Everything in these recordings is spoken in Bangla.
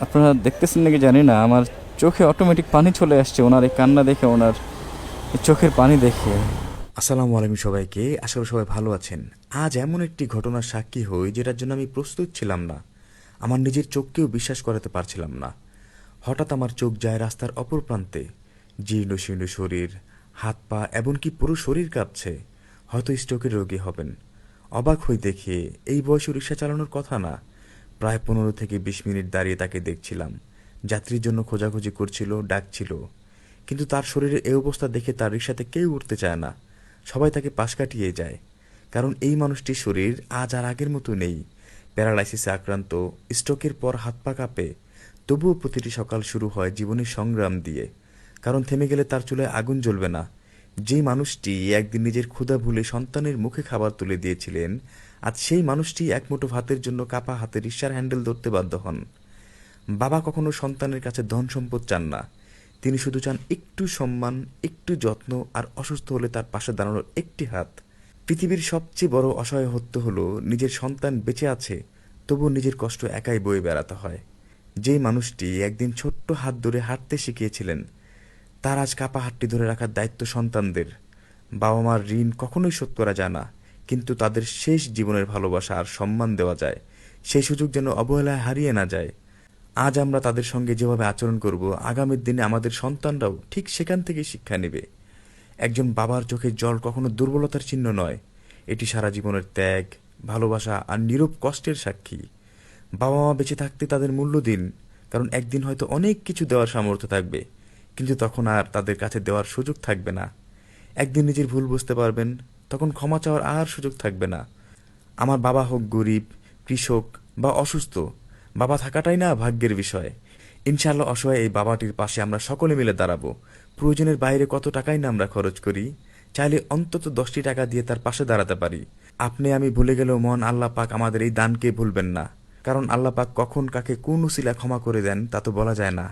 আপনারা দেখতেছেন নাকি জানি না, আমার চোখে অটোমেটিক পানি চলে আসছে ওনার এই কান্না দেখে, ওনার এই চোখের পানি দেখে। আসসালামু আলাইকুম সবাইকে, আশা করি সবাই ভালো আছেন। আজ এমন একটি ঘটনার সাক্ষী হই যেটার জন্য আমি প্রস্তুত ছিলাম না। আমার নিজের চোখকেও বিশ্বাস করাতে পারছিলাম না। হঠাৎ আমার চোখ যায় রাস্তার অপর প্রান্তে। জীর্ণ শীর্ণ শরীর, হাত পা এমনকি পুরো শরীর কাঁপছে। হয়তো স্ট্রোকের রোগী হবেন। অবাক হই দেখে, এই বয়সে রিক্সা চালানোর কথা না। প্রায় 15 থেকে 20 মিনিট দাঁড়িয়ে তাকে দেখছিলাম। যাত্রীর জন্য খোঁজাখুঁজি করছিল, ডাকছিল। কিন্তু তার শরীরের এই অবস্থা দেখে তার রিক্সাতে কেউ উঠতে চায় না। সবাই তাকে পাশ কাটিয়ে যায়। কারণ এই মানুষটির শরীর আজ আর আগের মতো নেই। প্যারালাইসিসে আক্রান্ত, স্ট্রোকের পর হাত পা কাঁপে। তবুও প্রতিটি সকাল শুরু হয় জীবনের সংগ্রাম দিয়ে। কারণ থেমে গেলে তার চুলায় আগুন জ্বলবে না। যেই মানুষটি একদিন নিজের ক্ষুধা ভুলে সন্তানের মুখে খাবার তুলে দিয়েছিলেন, আজ সেই মানুষটি এক মুঠো ভাতের জন্য কাপা হাতে রিকশার হ্যান্ডেল ধরতে বাধ্য হন। বাবা কখনো সন্তানের কাছে ধন সম্পদ চান না। তিনি শুধু চান একটু সম্মান, একটু যত্ন, আর অসুস্থ হলে তার পাশে দাঁড়ানোর একটি হাত। পৃথিবীর সবচেয়ে বড় অসহায়ত্ব হলো নিজের সন্তান বেঁচে আছে, তবু নিজের কষ্ট একাই বয়ে বেড়াতে হয়। যেই মানুষটি একদিন ছোট্ট হাত ধরে হাঁটতে শিখিয়েছিলেন, তার আজ কাপা হাতটি ধরে রাখার দায়িত্ব সন্তানদের। বাবা মার ঋণ কখনোই শোধ করা যায় না, কিন্তু তাদের শেষ জীবনের ভালোবাসা আর সম্মান দেওয়া যায়। সেই সুযোগ যেন অবহেলায় হারিয়ে না যায়। আজ আমরা তাদের সঙ্গে যেভাবে আচরণ করব, আগামীর দিনে আমাদের সন্তানরাও ঠিক সেখান থেকে শিক্ষা নেবে। একজন বাবার চোখের জল কখনো দুর্বলতার চিহ্ন নয়, এটি সারা জীবনের ত্যাগ, ভালোবাসা আর নীরব কষ্টের সাক্ষী। বাবা মা বেঁচে থাকতে তাদের মূল্য দিন, কারণ একদিন হয়তো অনেক কিছু দেওয়ার সামর্থ্য থাকবে, কিন্তু তখন আর তাদের কাছে দেওয়ার সুযোগ থাকবে না। একদিন নিজের ভুল বুঝতে পারবেন, তখন ক্ষমা চাওয়ার আর সুযোগ থাকবে না। আমার বাবা হোক গরিব, কৃষক বা অসুস্থ, বাবা থাকাটাই না ভাগ্যের বিষয়। ইনশাআল্লাহ অসহায় এই বাবাটির পাশে আমরা সকলে মিলে দাঁড়াবো। প্রয়োজনের বাইরে কত টাকাই না আমরা খরচ করি, চাইলে অন্তত 10টি টাকা দিয়ে তার পাশে দাঁড়াতে পারি। আপনি আমি ভুলে গেলেও মহান আল্লাহ পাক আমাদের এই দানকে ভুলবেন না। কারণ আল্লাহ পাক কখন কাকে কোন উসিলা ক্ষমা করে দেন তা তো বলা যায় না।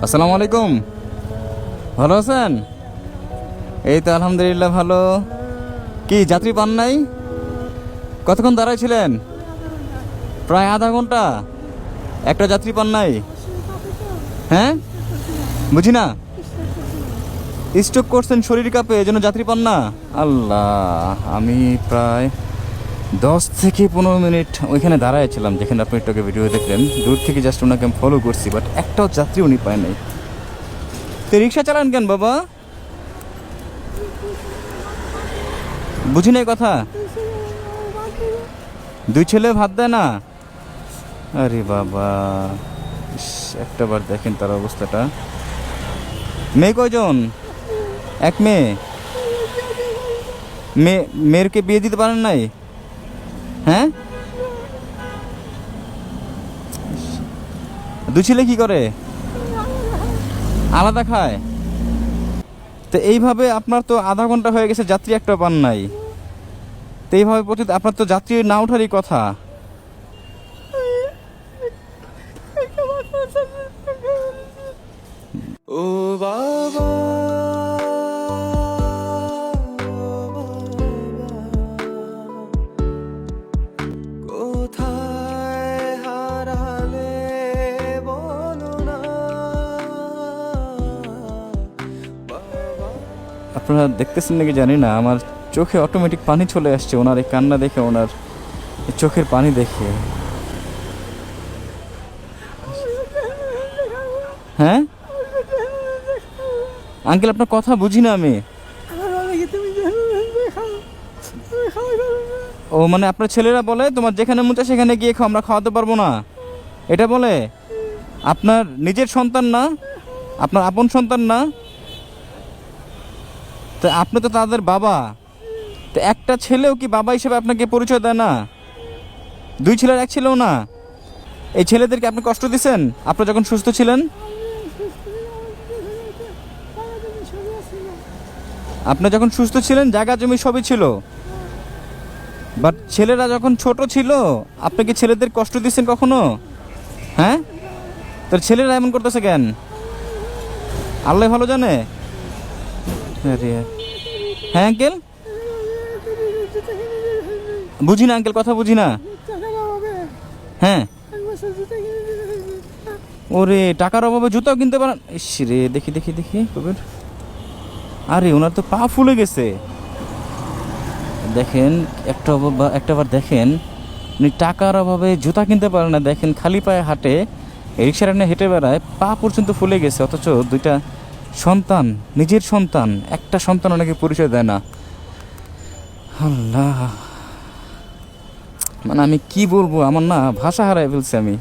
আসসালামু আলাইকুম, ভালো আছেন? এই তো আলহামদুলিল্লাহ ভালো। কি যাত্রী পান নাই? কতক্ষণ দাঁড়াইছিলেন? প্রায় আধা ঘন্টা। একটা যাত্রী পান নাই? হ্যাঁ, বুঝি না। স্ট্রোক করছেন, শরীর কাঁপে, এজন্য যাত্রী পান না? আল্লাহ, আমি প্রায় 10 থেকে 15 মিনিট ওইখানে দাঁড়াইছিলাম যেখানে আপনি একটু আগে ভিডিও দেখলেন। দূর থেকে জাস্ট ওনাকে আমি ফলো করছি, বাট একটাও যাত্রী উনি পায় নাই। তো রিক্সা চালান কেন বাবা? বুঝি নাই কথা। দুই ছেলে ভাত দেয় না? আরে বাবা, ইস, একটা বার দেখেন তার অবস্থাটা। মেয়ে কয়জন? এক মেয়ে। মেয়েরকে বিয়ে দিতে পারেন নাই? হ্যাঁ, দুই ছেলে কি করে? আলাদা খায়? তো এইভাবে আপনার তো আধা ঘন্টা হয়ে গেছে, যাত্রী একটা পান নাই। তো এইভাবে প্রতি আপনার তো যাত্রী না ওঠারই কথা। ও বাবা, কোথায় হারালে বলো না বাবা। আপনারা দেখতেছেন নাকি জানি না, আমার চোখে অটোমেটিক পানি চলে আসছে ওনার এই কান্না দেখে, ওনার এই চোখের পানি দেখে। হ্যাঁ আঙ্কেল, আপনার কথা বুঝি না আমি। ও মানে আপনার ছেলেরা বলে তোমার যেখানে মন চায় সেখানে গিয়ে খাও, আমরা খাওয়াতে পারবো না, এটা বলে? আপনার নিজের সন্তান না? আপনার আপন সন্তান না? তো আপনি তো তাদের বাবা। তো একটা ছেলেও কি বাবা হিসেবে আপনাকে পরিচয় দেয় না? দুই ছেলের এক ছেলেও না? এই ছেলেদেরকে আপনি কষ্ট দিয়েছেন আপনি যখন সুস্থ ছিলেন? আপনি যখন সুস্থ ছিলেন জায়গা জমি সবই ছিল, বাট ছেলেরা যখন ছোট ছিল আপনি কি ছেলেদের কষ্ট দিচ্ছেন কখনো? হ্যাঁ, তোর ছেলেরা এমন করতেছে কেন? আল্লাহ ভালো জানে। আরে হ্যাঁ আঙ্কেল, বুঝি না আঙ্কেল, কথা বুঝি না। হ্যাঁ, ওরে টাকার অভাবে জুতাও কিনতে পারেন? ইস রে, দেখি দেখি দেখি কবির, আরে ওনার তো পা ফুলে গেছে। দেখেন একটাবার দেখেন, উনি টাকার অভাবে জুতা কিনতে পারে না, দেখেন খালি পায়ে হাঁটে, রিক্সা টানে হেঁটে বেড়ায়, পা পর্যন্ত ফুলে গেছে, অথচ দুইটা সন্তান, নিজের সন্তান, একটা সন্তান ওনাকে পরিচয় দেয় না। আল্লাহ, মানে আমি কি বলবো, আমার না ভাষা হারাই ফেলছি আমি।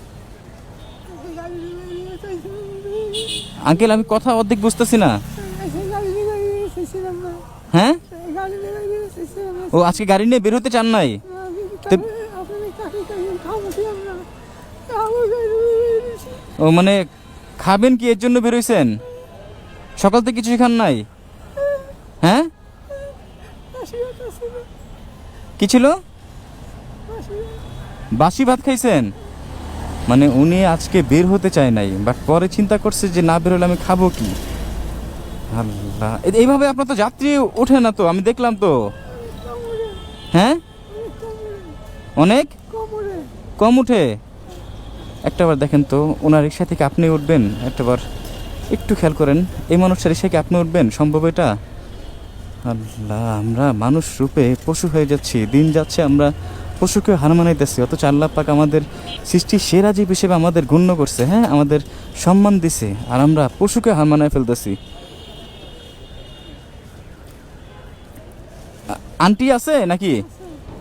আঙ্কেল আমি কথা অর্ধেক বুঝতেছি না। হ্যাঁ, ও আজকে গাড়ি নিয়ে বের হতে চান নাই? ও মানে খাবেন কি, এর জন্য বেরোইছেন? সকাল থেকে কিছু খান নাই? হ্যাঁ, কি ছিল? বাসি ভাত খাইছেন? মানে উনি আজকে বের হতে চায় নাই, বাট পরে চিন্তা করছে যে না বের হলে আমি খাবো কি। আল্লাহ, এইভাবে আপনার তো যাত্রী ওঠে না তো, আমি দেখলাম তো। হ্যাঁ, অনেক কম উঠে। একটাবার দেখেন তো, ওনার রিক্সা থেকে আপনি উঠবেন, একটাবার একটু খেয়াল করেন, এই মানুষটার রিক্সাকে আপনি উঠবেন, সম্ভব এটা? আল্লাহ, আমরা মানুষ রূপে পশু হয়ে যাচ্ছি, দিন যাচ্ছে আমরা পশুকে হার মানাইতেছি, অথচ আল্লাহ পাক আমাদের সৃষ্টি সেরা জীব হিসেবে আমাদের গণ্য করছে, হ্যাঁ আমাদের সম্মান দিছে, আর আমরা পশুকে হার মানায় ফেলতেছি। আন্টি আছে নাকি?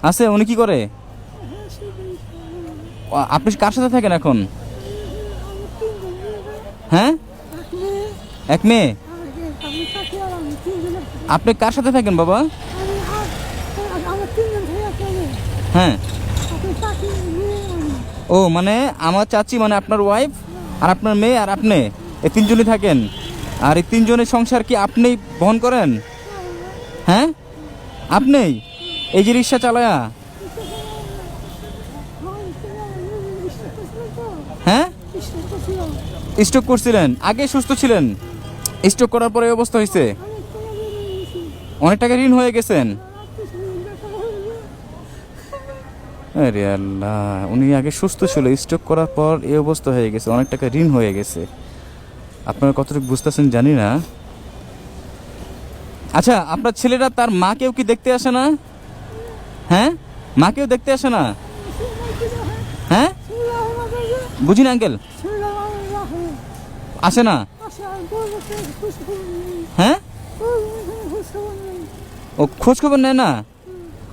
আছে, উনি কি করে? আপনি কার সাথে থাকেন এখন? হ্যাঁ, এক মেয়ে। আপনি কার সাথে থাকেন বাবা? হ্যাঁ, ও মানে আমার চাচি, মানে আপনার ওয়াইফ আর আপনার মেয়ে আর আপনি, এই তিনজনই থাকেন। আর এই তিনজনের সংসার কি আপনি বহন করেন? হ্যাঁ, আপনি এই যে রিক্সা চালায়া? হ্যাঁ, স্ট্রোক করছিলেন, আগে সুস্থ ছিলেন, স্ট্রোক করার পরে এই অবস্থা হয়েছে? অনেক টাকা ঋণ হয়ে গেছেন? আরে আল্লাহ, উনি আগে সুস্থ ছিল, স্ট্রোক করার পর এই অবস্থা হয়ে গেছে, অনেক টাকা ঋণ হয়ে গেছে। আপনারা কতটুকু বুঝতেছেন জানি না। আচ্ছা, আপনার ছেলেরা তার মাকেও কি দেখতে আসে না? হ্যাঁ, মাকেও দেখতে আসে না? হ্যাঁ, বুঝি না আঙ্কেল, আসে না? হ্যাঁ, ও খোঁজ খবর নেয় না?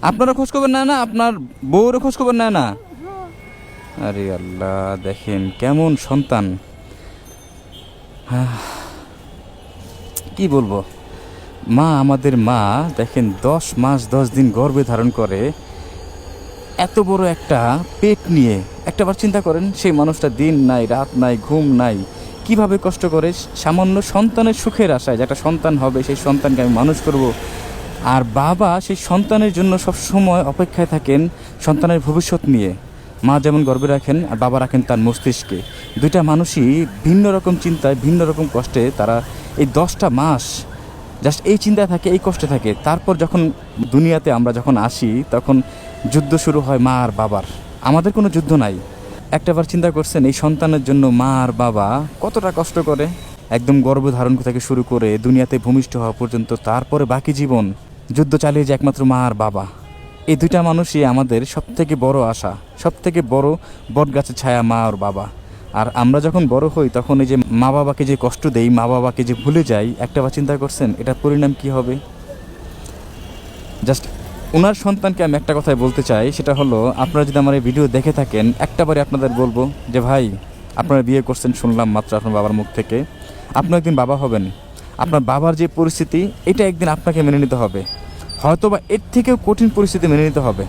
আপনারা খোঁজ খবর নেয় না? আপনার বউরও খোঁজ খবর নেয় না? আরে আল্লাহ, দেখেন কেমন সন্তান। কি বলবো, মা, আমাদের মা দেখেন 10 মাস 10 দিন গর্ভে ধারণ করে, এত বড় একটা পেট নিয়ে। একটাবার চিন্তা করেন, সেই মানুষটা দিন নাই, রাত নাই, ঘুম নাই, কিভাবে কষ্ট করে সামান্য সন্তানের সুখের আশায়, যে একটা সন্তান হবে, সেই সন্তানকে আমি মানুষ করব। আর বাবা সেই সন্তানের জন্য সব সময় অপেক্ষায় থাকেন সন্তানের ভবিষ্যৎ নিয়ে। মা যেমন গর্বে রাখেন, আর বাবা রাখেন তার মস্তিষ্কে। দুইটা মানুষই ভিন্ন রকম চিন্তায়, ভিন্ন রকম কষ্টে, তারা এই 10টা মাস জাস্ট এই চিন্তায় থাকে, এই কষ্টে থাকে। তারপর যখন দুনিয়াতে আমরা যখন আসি, তখন যুদ্ধ শুরু হয় মা আর বাবার, আমাদের কোনো যুদ্ধ নাই। একটাবার চিন্তা করছেন এই সন্তানের জন্য মা আর বাবা কতটা কষ্ট করে, একদম গর্ভধারণ থেকে শুরু করে দুনিয়াতে ভূমিষ্ঠ হওয়া পর্যন্ত, তারপরে বাকি জীবন যুদ্ধ চালিয়ে যে একমাত্র মা আর বাবা। এই দুইটা মানুষই আমাদের সবথেকে বড় আশা, সবথেকে বড় বটগাছের ছায়া মা আর বাবা। আর আমরা যখন বড় হই, তখন এই যে মা বাবাকে যে কষ্ট দেই, মা বাবাকে যে ভুলে যাই, একটাবার চিন্তা করছেন এটার পরিণাম কি হবে? জাস্ট ওনার সন্তানকে আমি একটা কথাই বলতে চাই, সেটা হলো, আপনারা যদি আমার এই ভিডিও দেখে থাকেন, একটাবারে আপনাদের বলবো যে ভাই, আপনারা বিয়ে করছেন শুনলাম মাত্র আপনার বাবার মুখ থেকে, আপনি একদিন বাবা হবেন। আপনার বাবার যে পরিস্থিতি, এটা একদিন আপনাকে মেনে নিতে হবে, হয়তোবা এর থেকেও কঠিন পরিস্থিতি মেনে নিতে হবে,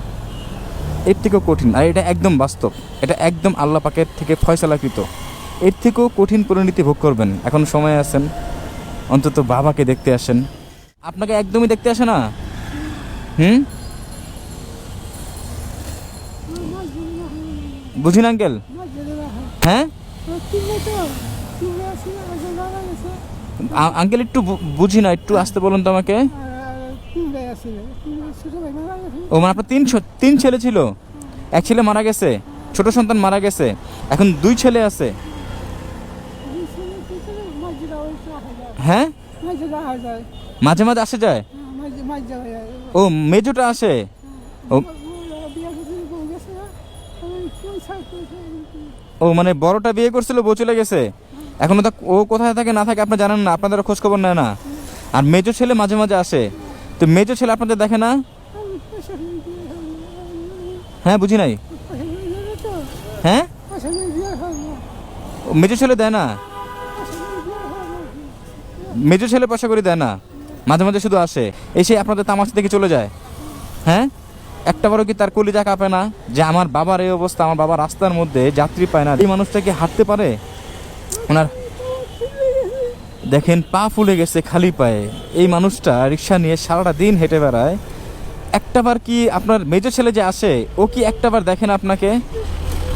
এর থেকেও কঠিন। আর এটা একদম বাস্তব, এটা একদম আল্লাহ পাকের থেকে ফয়সালাকৃত। এর থেকেও কঠিন পরিণতি ভোগ করবেন। এখন সময় আছেন, অন্তত বাবাকে দেখতে আসেন। আপনাকে একদমই দেখতে আসে না? বুঝিন আঙ্কেল? হ্যাঁ আঙ্কেল, একটু বুঝি না, একটু আসতে বলুন তো আমাকে। আছে ছোট ভাই মারা গেছে ও মানে আপনার তিন ছেলে ছিল, এক ছেলে মারা গেছে, ছোট সন্তান মারা গেছে, এখন 2 ছেলে আছে। মাঝে আসা যায় হ্যাঁ, মাঝে যাওয়া যায় মাঝে মাঝে আসে যায়। মাঝে মাঝে যাওয়া যায় ও মেজোটা আসে। ও বিয়া করতে বউ গেছে না আমি পয়সা ও মানে বড়টা বিয়ে করছিল, বউ চলে গেছে, এখন ও কোথায় থাকে না থাকে আপনি জানেন না, আপনাদের খোঁজ খবর নেয় না। আর মেজো ছেলে মাঝে মাঝে আসে, তো মেজো ছেলে আপনাদের দেখে না? পয়সা হ্যাঁ বুঝি নাই। তো হ্যাঁ, পয়সা বিয়ে হয় না ও মেজো ছেলে দেয় না, বিয়ে হয় না মেজো ছেলে পয়সা করে দেয় না, মাঝে মাঝে শুধু আসে, এসে আপনাদের তামাশা থেকে চলে যায়। হ্যাঁ, একটা বারও কি তার কলিজা কাঁপে না যে আমার বাবার এই অবস্থা, আমার বাবা রাস্তার মধ্যে যাত্রী পায় না, এই মানুষটা কি হাঁটতে পারে? ওনার দেখেন পা ফুলে গেছে খালি পায়ে, এই মানুষটা রিক্সা নিয়ে সারাটা দিন হেঁটে বেড়ায়। একটাবার কি আপনার মেজো ছেলে যে আসে, ও কি একটাবার দেখেন আপনাকে?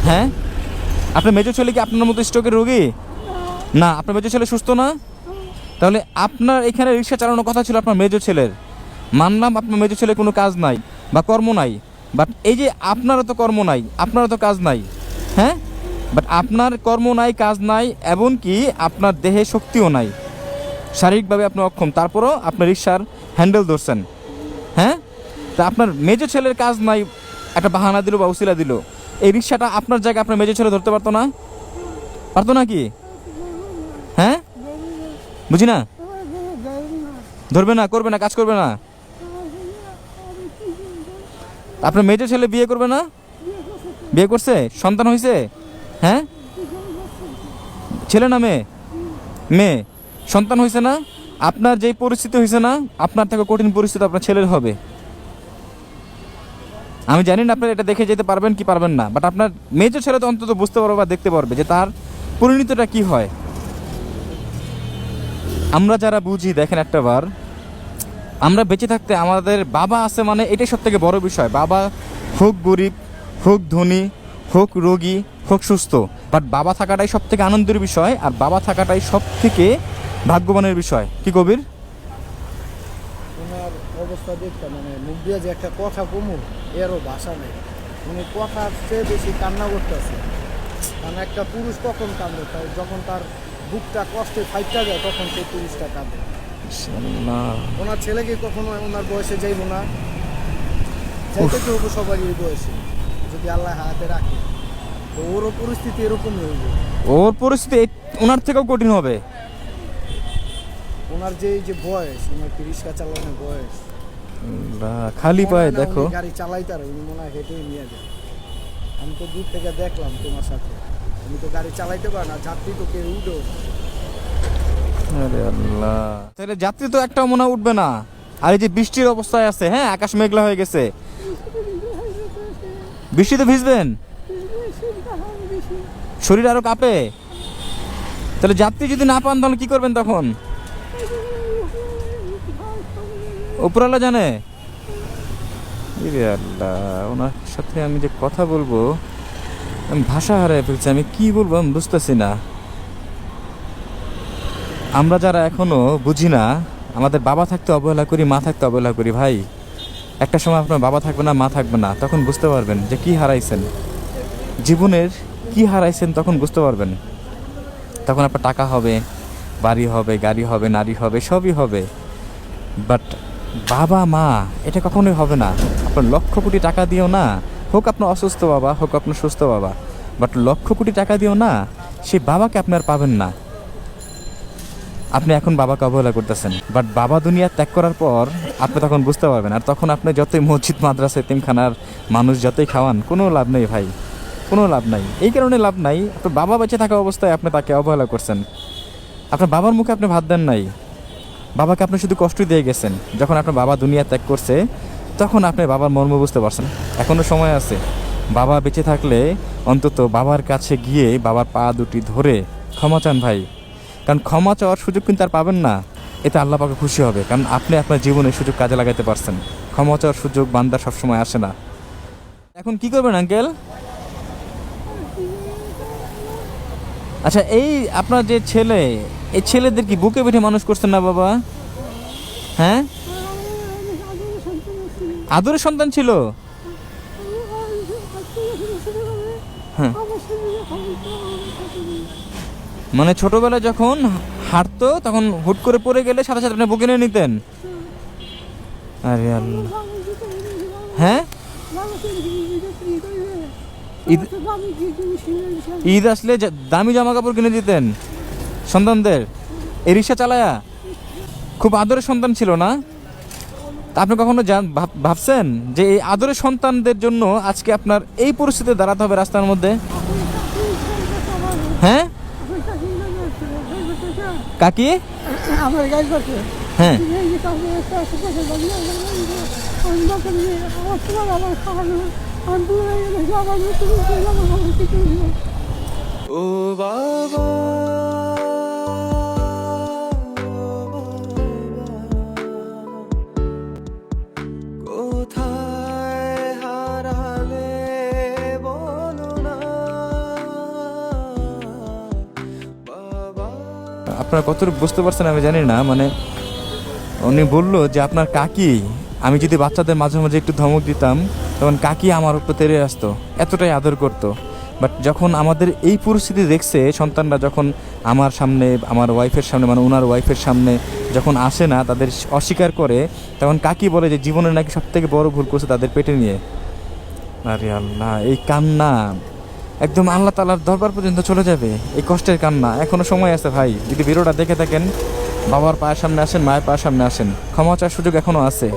হ্যাঁ, আপনার মেজো ছেলে কি আপনার মতো স্ট্রোকের রোগী না? আপনার মেজো ছেলে সুস্থ না? তাহলে আপনার এখানে রিক্সা চালানোর কথা ছিল আপনার মেজো ছেলের। মানলাম আপনার মেজো ছেলে কোনো কাজ নাই বা কর্ম নাই, বাট এই যে আপনারও তো কর্ম নাই, আপনারও তো কাজ নাই। হ্যাঁ, বাট আপনার কর্ম নাই, কাজ নাই, এমনকি আপনার দেহে শক্তিও নাই, শারীরিকভাবে আপনি অক্ষম, তারপরও আপনি রিক্সার হ্যান্ডেল ধরছেন। হ্যাঁ, তা আপনার মেজো ছেলের কাজ নাই, একটা বাহানা দিল বা উসিলা দিল, এই রিক্সাটা আপনার জায়গায় আপনার মেজো ছেলে ধরতে পারতো না? পারতো না কি? হ্যাঁ, বুঝি না। ধরবে না, করবে না, কাজ করবে না। আপনার মেজো ছেলে বিয়ে করবে না? বিয়ে করছে, সন্তান হয়েছে? হ্যাঁ, ছেলে না মেয়ে? মেয়ে, সন্তান হয়েছে না? আপনার যেই পরিস্থিতি হয়েছে না, আপনার থেকে কঠিন পরিস্থিতি আপনার ছেলের হবে। আমি জানি না আপনার এটা দেখে যেতে পারবেন কি পারবেন না, বাট আপনার মেজো ছেলে তো অন্তত বুঝতে পারবে বা দেখতে পারবে যে তার পরিণতিটা কি হয়। আমরা যারা বুঝি, দেখেন একটাবার, আমরা বেঁচে থাকতে আমাদের বাবা আছে মানে এটাই সব থেকে বড় বিষয়। বাবা হোক গরিব, হোক ধনী, হোক রোগী, হোক সুস্থ, বাট বাবা থাকাটাই সব থেকে আনন্দের বিষয়, আর বাবা থাকাটাই সব থেকে ভাগ্যবানের বিষয়। কি কবির? ওনার অবস্থা দেখতাম, মানে মুখ দিয়ে যে একটা কথা কমু এরও ভাষা নেই, উনি কথার চেয়ে বেশি কান্না করতেছে। কারণ একটা পুরুষ কখন কাঁদে, তাই যখন তার বুকটা কষ্টে ফাইটটা যায় তখন সেই পুরুষটা কাঁদে। ওনার ছেলেকে কখনো ওনার বয়সে যাইব না, যাইতে তো হবো সবারই এই বয়সে, যদি আল্লাহ হাতে রাখে, তো ওরও পরিস্থিতি এরকমই হইব। ওর পরিস্থিতি ওনার থেকেও কঠিন হবে। ওনার যে বয়স, ওনার কি রিক্সা চালানোর বয়স, খালি পায়ে মনে হয় না দেখো। উনি গাড়ি চালাইতার, উনি মনে হয় হেঁটেই নিয়ে যায়। আমি তো দূর থেকে দেখলাম তোমার সাথে, আমি তো গাড়ি চালাইতে পারি না, যাত্রী তো কেউ উঠো। আরে আল্লাহ, তাহলে যাত্রী তো একটাও মনে হয় উঠবে না। আর এই যে বৃষ্টির অবস্থায় আছে, হ্যাঁ, আকাশ মেঘলা হয়ে গেছে, বৃষ্টিতে ভিজবেন, শরীর আরো কাঁপে। তাহলে যাত্রী যদি না পান তাহলে কি করবেন তখন? উপরওয়ালা জানে। ইরে আল্লাহ, ওনার সাথে আমি যে কথা বলবো, আমি ভাষা হারিয়ে ফেলছি, আমি কি বলবো আমি বুঝতেছি না। আমরা যারা এখনো বুঝি না, আমাদের বাবা থাকতে অবহেলা করি, মা থাকতে অবহেলা করি, ভাই একটা সময় আপনার বাবা থাকবে না, মা থাকবে না, তখন বুঝতে পারবেন যে কি হারাইছেন, জীবনের কি হারাইছেন, তখন বুঝতে পারবেন। তখন আপনার টাকা হবে, বাড়ি হবে, গাড়ি হবে, নারী হবে, সবই হবে, বাট বাবা মা এটা কখনোই হবে না। আপনার লক্ষ কোটি টাকা দিও না, হোক আপনার অসুস্থ বাবা, হোক আপনার সুস্থ বাবা, বাট লক্ষ কোটি টাকা দিও না, সেই বাবাকে আপনি আর পাবেন না। আপনি এখন বাবাকে অবহেলা করতেছেন, বাট বাবা দুনিয়া ত্যাগ করার পর আপনি তখন বুঝতে পারবেন। আর তখন আপনি যতই মসজিদ, মাদ্রাসা, এতিমখানার মানুষ যতই খাওয়ান, কোনো লাভ নেই ভাই, কোনো লাভ নাই। এই কারণে লাভ নাই, আপনার বাবা বেঁচে থাকা অবস্থায় আপনি তাকে অবহেলা করছেন। আপনার বাবার মুখে আপনি ভাত দেন নাই, বাবাকে আপনি শুধু কষ্ট দিয়ে গেছেন। যখন আপনার বাবা দুনিয়া ত্যাগ করছে তখন আপনি বাবার মর্ম বুঝতে পারছেন। এখনও সময় আছে, বাবা বেঁচে থাকলে অন্তত বাবার কাছে গিয়ে বাবার পা দুটি ধরে ক্ষমা চান ভাই, কারণ ক্ষমা চাওয়ার সুযোগ কিন্তু আর পাবেন না। এতে আল্লাহ পাকে খুশি হবে, কারণ আপনি আপনার জীবনে সুযোগ কাজে লাগাতে পারছেন। ক্ষমা চাওয়ার সুযোগ বান্দার সবসময় আসে না। এখন কি করবেন আঙ্কেল? আচ্ছা, এই আপনার যে ছেলে, এই ছেলেদের কি বুকে পিঠে মানুষ করছেন না বাবা? হ্যাঁ, আদরের সন্তান ছিল? হ্যাঁ। মানে ছোটবেলায় যখন হাঁটতো তখন হুট করে পড়ে গেলে সাথে সাথে আপনি বুকে নিয়ে নিতেন? আরে আল্লাহ। হ্যাঁ, ঈদ আসলে দামি জামা কাপড় কিনে দিতেন সন্তানদের, এই রিক্সা চালায়া? খুব আদরের সন্তান ছিল না? তা আপনি কখনো ভাবছেন যে এই আদরের সন্তানদের জন্য আজকে আপনার এই পরিস্থিতিতে দাঁড়াতে হবে রাস্তার মধ্যে? হ্যাঁ, কাকি? আমার গাড়ি করছে হ্যাঁ, ও বাবা কোথায় হারালে বলো না বাবা। আপনারা কতটুকু বুঝতে পারছেন আমি জানি না। মানে উনি বললো যে আপনার কাকি, আমি যদি বাচ্চাদের মাঝে মাঝে একটু ধমক দিতাম তখন কাকি আমার উপর তেড়ে আসতো, এতটাই আদর করতো। বাট যখন আমাদের এই পরিস্থিতি দেখছে, সন্তানরা যখন আমার সামনে, আমার ওয়াইফের সামনে, মানে ওনার ওয়াইফের সামনে যখন আসে না, তাদের অস্বীকার করে, তখন কাকি বলে যে জীবনে নাকি সব থেকে বড় ভুল করছে তাদের পেটে নিয়ে। আরে আল্লাহ, এই কান্না একদম আল্লাহ তাআলার দরবার পর্যন্ত চলে যাবে, এই কষ্টের কান্না। এখনো সময় আছে ভাই, যদি ভিডিওটা দেখে থাকেন, বাবার পায়ের সামনে আসেন, মায়ের পায়ের সামনে আসেন, ক্ষমা চাওয়ার সুযোগ এখনো আছে।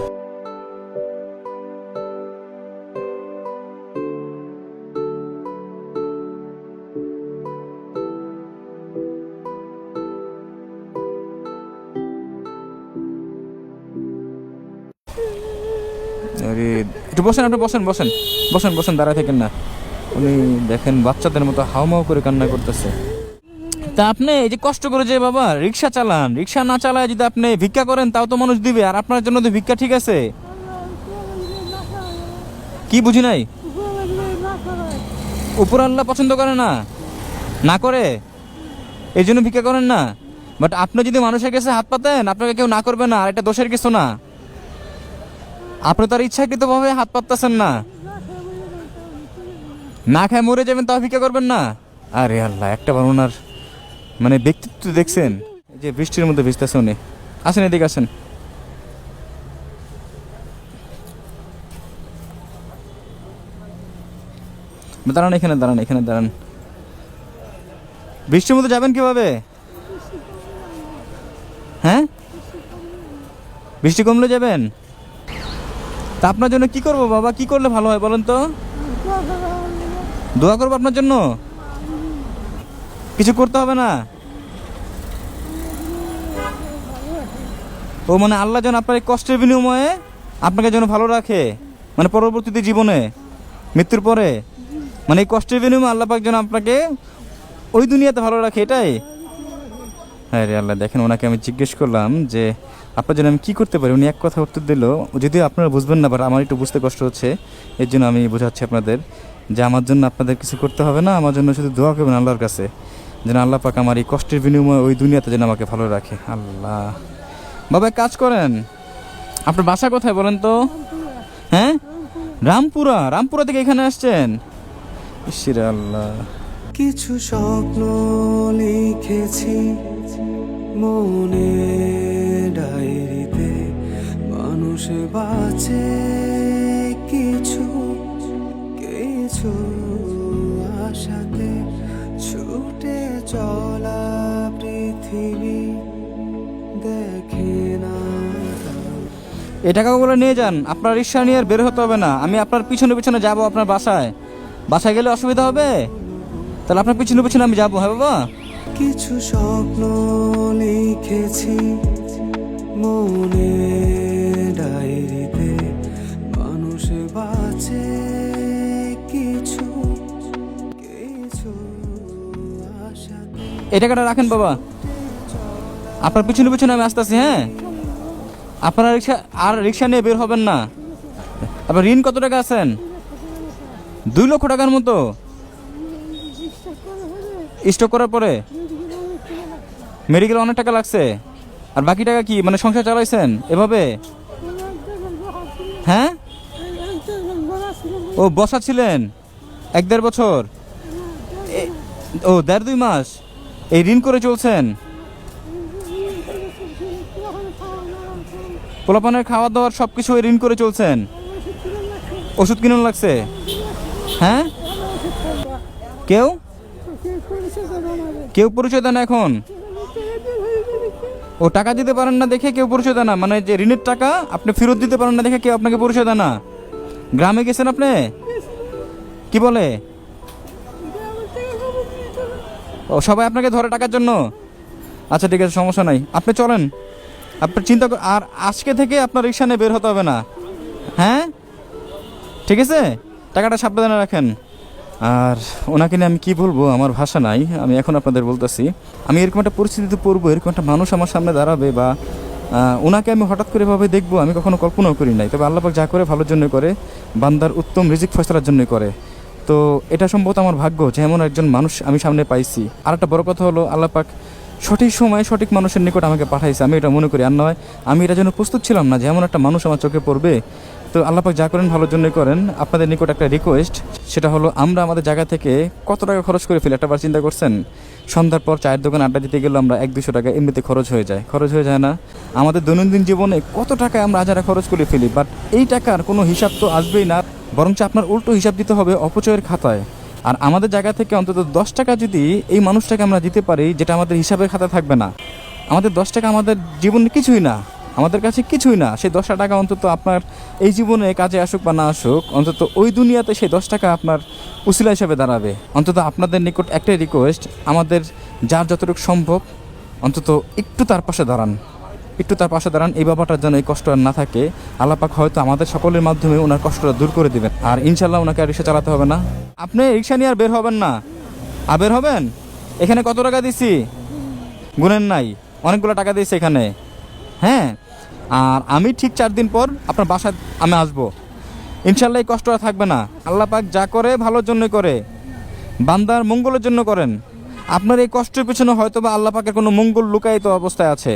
আরে একটু বসেন, আপনি বসেন বসেন বসেন বসেন, দাঁড়ায় থাকেন না। উনি দেখেন বাচ্চাদের মতো হাউমাউ করে কান্না করতেছে। তা আপনি এই যে কষ্ট করে যে বাবা রিক্সা চালান, রিক্সা না চালায় যদি আপনি ভিক্ষা করেন তাও তো মানুষ দিবে, আর আপনার জন্য তো ভিক্ষা ঠিক আছে? কি বুঝি নাই? উপর আল্লাহ পছন্দ করে না, না করে, এই জন্য ভিক্ষা করেন না। বাট আপনি যদি মানুষের কাছে হাত পাতেন, আপনাকে কেউ না করবে না, আর এটা দোষের কিছু না। আপনি তার ইচ্ছাকৃতভাবে হাত পাততেছেন না, না খায় মরে যাবেন তাও ভিক্ষা করবেন না? আরে আল্লাহ, একটা বার ওনার মানে ব্যক্তিত্ব দেখছেন? এই যে বৃষ্টির মধ্যে ভিজতেছে উনি। আসেন এদিকে আসেন। দাঁড়ান এখানে, দাঁড়ান এখানে দাঁড়ান। বৃষ্টির মধ্যে যাবেন কিভাবে? হ্যাঁ, বৃষ্টি কমলে যাবেন? তা আপনার জন্য কি করবো বাবা, কি করলে ভালো হয় বলেন তো? দোয়া করবো আপনার জন্য? কিছু করতে হবে না? ও মানে আল্লাহ যেন আপনার এই কষ্টের বিনিময়ে আপনাকে যেন ভালো রাখে, মানে পরবর্তীতে জীবনে, মৃত্যুর পরে, মানে এই কষ্টের বিনিময়ে আল্লাহ পাক যেন আপনাকে ওই দুনিয়াতে ভালো রাখে, এটাই? হ্যাঁ রে আল্লাহ, দেখেন ওনাকে আমি জিজ্ঞেস করলাম যে আপনার জন্য আমি কী করতে পারি, উনি এক কথা উত্তর দিল, যদিও আপনারা বুঝবেন না, বাট আমার একটু বুঝতে কষ্ট হচ্ছে, এর জন্য আমি বোঝাচ্ছি আপনাদের যে আমার জন্য আপনাদের কিছু করতে হবে না, আমার জন্য শুধু দোয়া করবেন আল্লাহর কাছে যেন আল্লাহ পাক আমার এই কষ্টের বিনিময়ে ওই দুনিয়াতে যেন আমাকে ভালো রাখে। আল্লাহ। বাবা কাজ করেন, আপনার বাসা কোথায় বলেন তো? হ্যাঁ, রামপুরা। রামপুরা থেকে এখানে আসছেন? ইসরে আল্লাহ। কিছু স্বপ্ন লিখেছি মনে ডায়েরিতে, মানুষ বাঁচে কিছু কিছু আশাতে, ছুটে চলা পৃথিবী দেখে না। এই টাকাগুলো নিয়ে যান, আপনার রিক্সা নিয়ে আর বের হতে হবে না, আমি আপনার পিছনে পিছনে যাবো আপনার বাসায়। বাসায় গেলে অসুবিধা হবে? তাহলে আপনার পিছনে পিছনে আমি যাবো। হ্যাঁ বাবা। কিছু স্বপ্ন লিখেছি মনে ডায়েরিতে, মানুষ বাঁচে কিছু কিছু আশাতে। এই টাকাটা রাখেন বাবা, আপনার পিছনে পিছনে আমি আসতেছি। হ্যাঁ, আপনার রিক্সা নিয়ে বের হবেন না। আপনার ঋণ কত টাকা আছেন? 2 লক্ষ টাকার মতো স্টক করার পরে মেডিকেল অনেক টাকা লাগছে। আর বাকি টাকা কি মানে সংসার চালাইছেন এভাবে? হ্যাঁ, ও বসা ছিলেন 1-1.5 বছর, ও 1.5-2 মাস এই ঋণ করে চলছেন। পোলাপানের খাওয়া দাওয়ার সব কিছু ওই ঋণ করে চলছেন। ওষুধ কিনে লাগছে, হ্যাঁ? কেউ কেউ পরিচয় দেয় না এখন? ও টাকা দিতে পারেন না দেখে কেউ পরিচয় দেয় না, মানে যে ঋণের টাকা আপনি ফেরত দিতে পারেন না দেখে কেউ আপনাকে পরিচয় দেয় না। গ্রামে গেছেন আপনি? কি বলে? ও সবাই আপনাকে ধরে টাকার জন্য? আচ্ছা ঠিক আছে, সমস্যা নাই, আপনি চলেন, আপনি চিন্তা আর আজকে থেকে আপনার রিক্সা নিয়ে বের হতে হবে না, হ্যাঁ? ঠিক আছে, টাকাটা সাবধানে রাখেন। আর ওনাকে নিয়ে আমি কি বলবো, আমার ভাষা নাই, আমি এখন আপনাদের বলতেছি। আমি এরকম একটা পরিস্থিতিতে পড়বো, এরকম একটা মানুষ আমার সামনে দাঁড়াবে বা ওনাকে আমি হঠাৎ করে ভাবে দেখবো, আমি কখনো কল্পনাও করি নাই। তবে আল্লাহ পাক যা করে ভালোর জন্য করে, বান্দার উত্তম রিজিক ফয়সালার জন্য করে। তো এটা সম্ভবত আমার ভাগ্য যে এমন একজন মানুষ আমি সামনে পাইছি। আর একটা বড় কথা হলো, আল্লাহ পাক সঠিক সময়ে সঠিক মানুষের নিকট আমাকে পাঠাইছে, আমি এটা মনে করি। আর নয়, আমি এটা জন্য প্রস্তুত ছিলাম না যে এমন একটা মানুষ আমার চোখে পড়বে। তো আল্লাহ পাক যা করেন ভালোর জন্যই করেন। আপনাদের নিকট একটা রিকোয়েস্ট, সেটা হলো আমরা আমাদের জায়গা থেকে কত টাকা খরচ করে ফেলি একটাবার চিন্তা করছেন? সন্ধ্যার পর চায়ের দোকানে আড্ডা দিতে গেলে আমরা 100-200 টাকা এমনিতে খরচ হয়ে যায় না? আমাদের দৈনন্দিন জীবনে কত টাকা আমরা আজারা খরচ করে ফেলি, বাট এই টাকার কোনো হিসাব তো আসবেই না, বরঞ্চ আপনার উল্টো হিসাব দিতে হবে অপচয়ের খাতায়। আর আমাদের জায়গা থেকে অন্তত 10 টাকা যদি এই মানুষটাকে আমরা দিতে পারি, যেটা আমাদের হিসাবের খাতা থাকবে না, আমাদের 10 টাকা আমাদের জীবনে কিছুই না, আমাদের কাছে কিছুই না। সেই 10 টাকা অন্তত আপনার এই জীবনে কাজে আসুক বা না আসুক, অন্তত ওই দুনিয়াতে সেই 10 টাকা আপনার উসিলা হিসেবে দাঁড়াবে। অন্তত আপনাদের নিকট একটাই রিকোয়েস্ট, আমাদের যার যতটুকু সম্ভব অন্তত একটু তার পাশে দাঁড়ান, এই বাবাটার যেন এই কষ্ট আর না থাকে। আল্লাহ পাক হয়তো আমাদের সকলের মাধ্যমে ওনার কষ্টটা দূর করে দিবেন, আর ইনশাল্লাহ ওনাকে আর রিক্সা চালাতে হবে না। আপনি রিক্সা নিয়ে আর বের হবেন না? বের হবেন? এখানে কত টাকা দিছি গুনেন নাই, অনেকগুলো টাকা দিয়েছি এখানে, হ্যাঁ? আর আমি ঠিক 4 দিন পর আপনার বাসায় আমি আসবো, ইনশাল্লাহ এই কষ্ট আর থাকবে না। আল্লাহ পাক যা করে ভালোর জন্য করে, বান্দার মঙ্গলের জন্য করেন। আপনার এই কষ্টের পেছনে হয়তো বা আল্লাহ পাকের কোনো মঙ্গল লুকায়িত অবস্থায় আছে,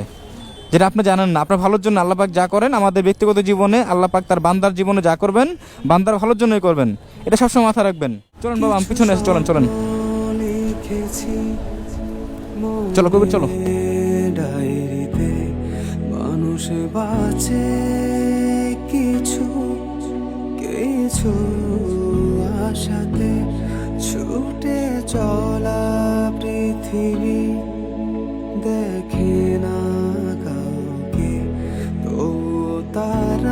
যেটা আপনি জানেন না। আপনার ভালোর জন্য আল্লাহ পাক যা করেন আমাদের ব্যক্তিগত জীবনে, আল্লাহ পাক তার বান্দার জীবনে যা করবেন বান্দার ভালোর জন্যই করবেন, এটা সবসময় মাথায় রাখবেন। চলেন বাবা, আমি পিছনে এসে চলেন। চলো কবির, চলো। ডায়েরিতে মানুষ বাঁচে কিছু কিছু আশাতে, ছুটে চলা পৃথিবী দেখে না কাউকে, তো তারা